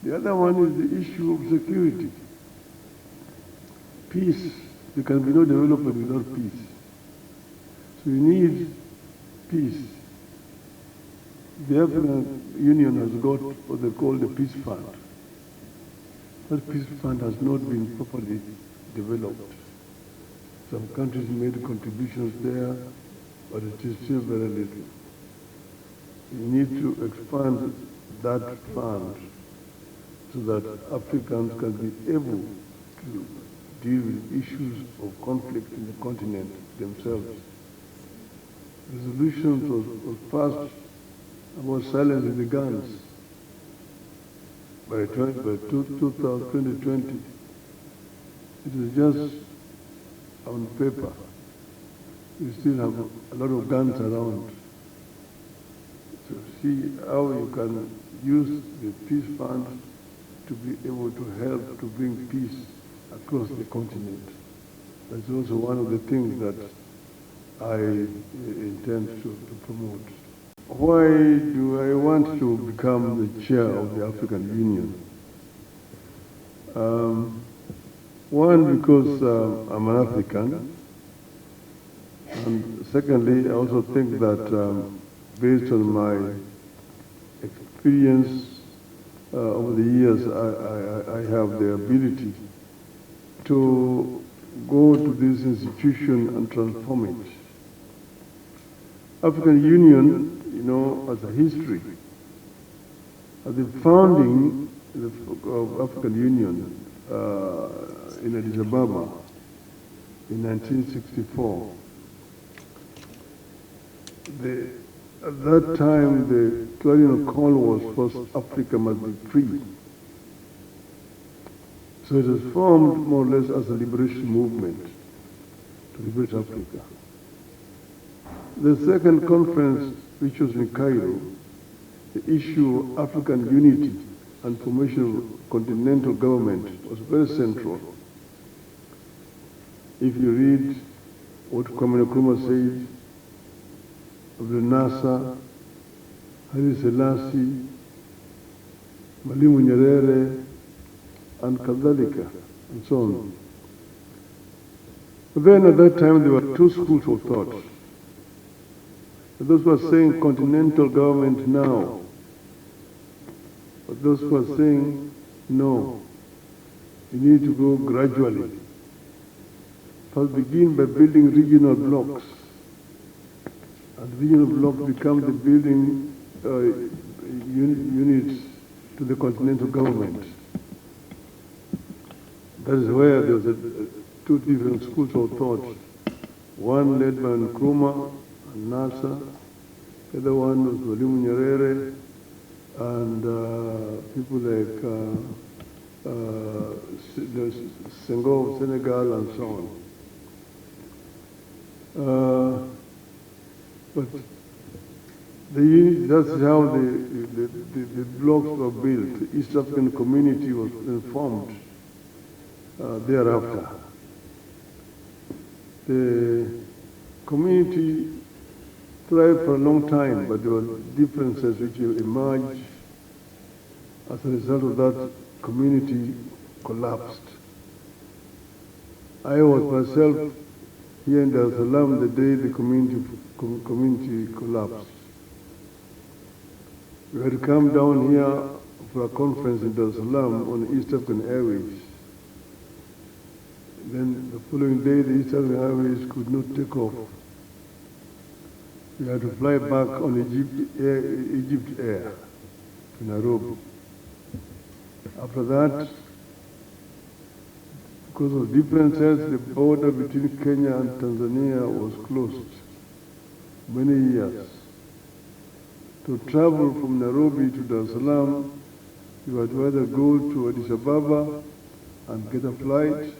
The other one is the issue of security. Peace. There can be no development without peace. So you need peace. The African Union has got what they call the Peace Fund. That Peace Fund has not been properly developed. Some countries made contributions there, but it is still very little. You need to expand that fund so that Africans can be able to deal with issues of conflict in the continent themselves. Resolutions was passed about silencing the guns by 2020. It is just on paper. You still have a lot of guns around. So see how you can use the peace fund to be able to help to bring peace across the continent. That's also one of the things that I intend to promote. Why do I want to become the chair of the African Union? One, because I'm an African. And secondly, I also think that based on my experience over the years, I have the ability to go to this institution and transform it. African Union, you know, as a history, at the founding of African Union in Addis Ababa in 1964, at that time the clarion call was first Africa must be free. So it was formed more or less as a liberation movement to liberate Africa. The second conference, which was in Cairo, the issue of African unity and formation of continental government was very central. If you read what Kwame Nkrumah said of the NASA, Haile Selassie, Mwalimu Nyerere, and Kadhalika, and so on. But then at that time there were two schools of thought. Those who are saying continental government now, but those who are saying no, you need to go gradually. First begin by building regional blocks, and regional blocks become the building units to the continental government. That is where there was two different schools of thought. One led by Nkrumah and NASA, the other one was Mwalimu Nyerere, and people like Senghor of Senegal and so on. But that's how the blocks were built. The East African community was formed thereafter. The community thrived for a long time, but there were differences which emerged. As a result of that, community collapsed. I was myself here in Dar es Salaam the day the community collapsed. We had to come down here for a conference in Dar es Salaam on East African Airways. Then the following day, the East African Airways could not take off. We had to fly back on Egypt Air to Nairobi. After that, because of differences, the border between Kenya and Tanzania was closed many years. To travel from Nairobi to Dar es Salaam, you had to either go to Addis Ababa and get a flight,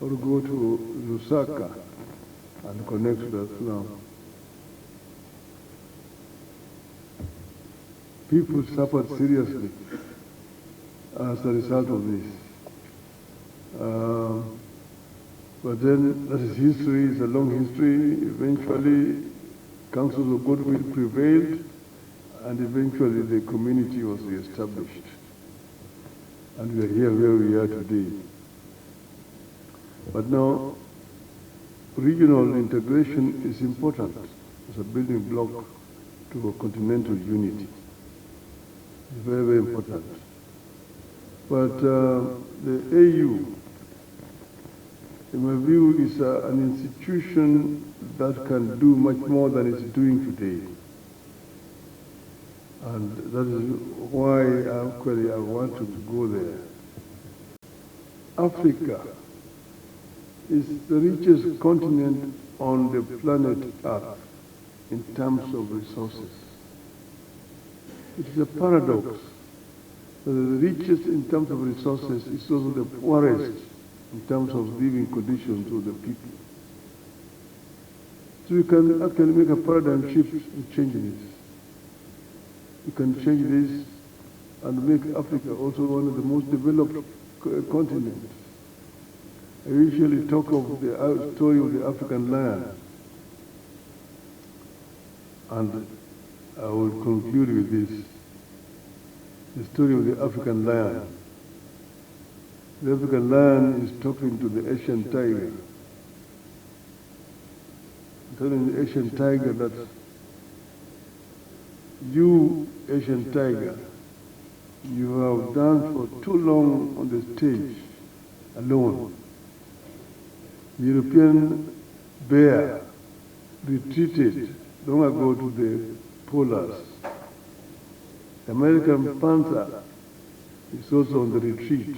or go to Lusaka and connect to Dar es Salaam. People suffered seriously as a result of this. But then that is history, it's a long history. Eventually, councils of goodwill prevailed, and eventually the community was reestablished. and we are here where we are today. But now, regional integration is important as a building block to a continental unity. It's very, very important. But the AU, in my view, is an institution that can do much more than it's doing today. And that is why actually I want to go there. Africa is the richest continent on the planet Earth in terms of resources. It is a paradox that the richest in terms of resources is also the poorest in terms of living conditions of the people. So we can actually make a paradigm shift in changing this. We can change this and make Africa also one of the most developed continents. I usually talk of the story of the African lion, and I will conclude with this. The story of the African lion. The African lion is talking to the Asian tiger, telling the Asian tiger that you, Asian tiger, you have danced for too long on the stage alone. The European bear retreated long ago to the polars. The American panther is also on the retreat.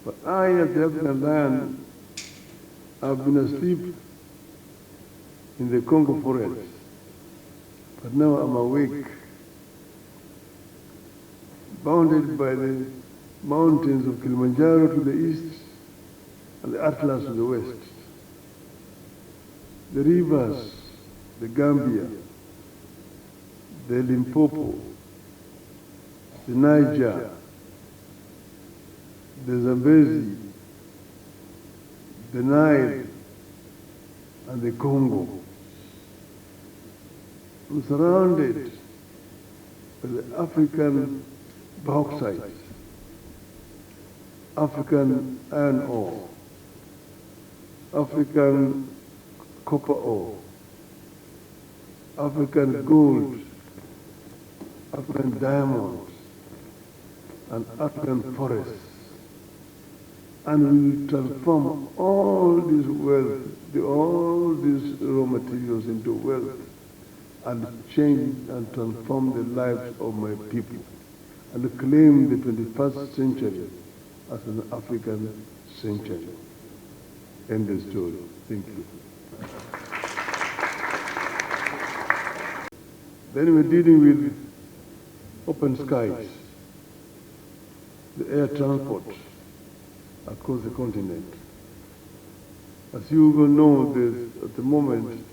But I, as the African lion, have been asleep in the Congo forest. But now I'm awake, bounded by the mountains of Kilimanjaro to the east and the Atlas to the west. The rivers, the Gambia, the Limpopo, the Niger, the Zambezi, the Nile, and the Congo. I'm surrounded by the African bauxite, African iron ore, African copper ore, African gold, African diamonds, and African forests. And we will transform all this wealth, all these raw materials into wealth, and change and transform the lives of my people, and claim the 21st century as an African century. End the story. Thank you. Then we're dealing with open skies, the air transport across the continent. As you will know, at the moment,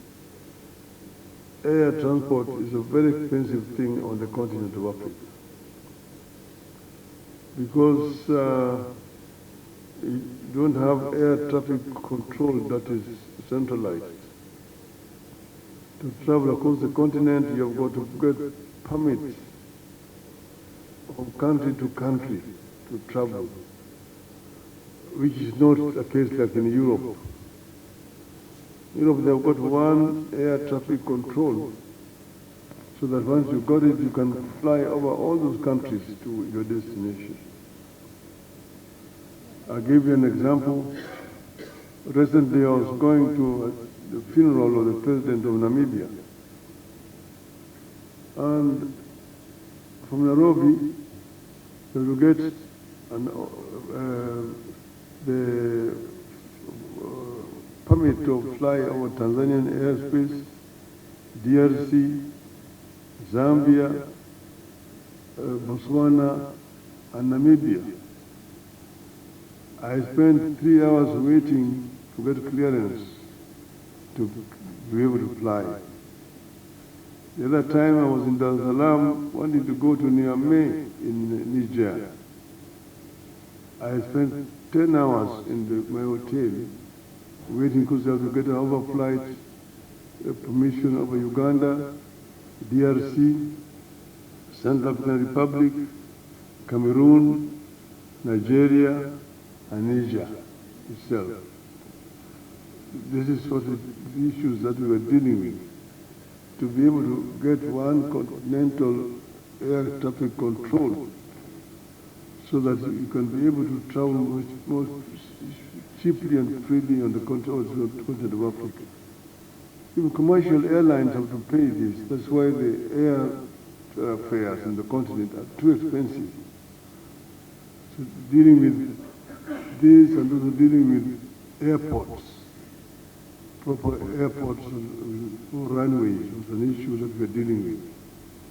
air transport is a very expensive thing on the continent of Africa, because you don't have air traffic control that is centralized. To travel across the continent, you have got to get permits from country to country to travel, which is not a case like in Europe. Europe, they've got one air traffic control, so that once you got it, you can fly over all those countries to your destination. I'll give you an example. Recently, I was going to the funeral of the president of Namibia. And from Nairobi, you get the permit to fly over Tanzanian airspace, DRC, Zambia, Botswana, and Namibia. I spent 3 hours waiting to get clearance to be able to fly. The other time I was in Dar es Salaam, wanting to go to Niamey in Niger. I spent 10 hours in my hotel waiting because I have to get an overflight permission over Uganda, DRC, Central African Republic, Cameroon, Nigeria, and Asia itself. This is sort of the issues that we were dealing with. To be able to get one continental air traffic control so that you can be able to travel much more cheaply and freely on the continent of Africa. Even commercial airlines have to pay this. That's why the air fares in the continent are too expensive. So dealing with this and also dealing with airports, proper airports or runways was an issue that we're dealing with.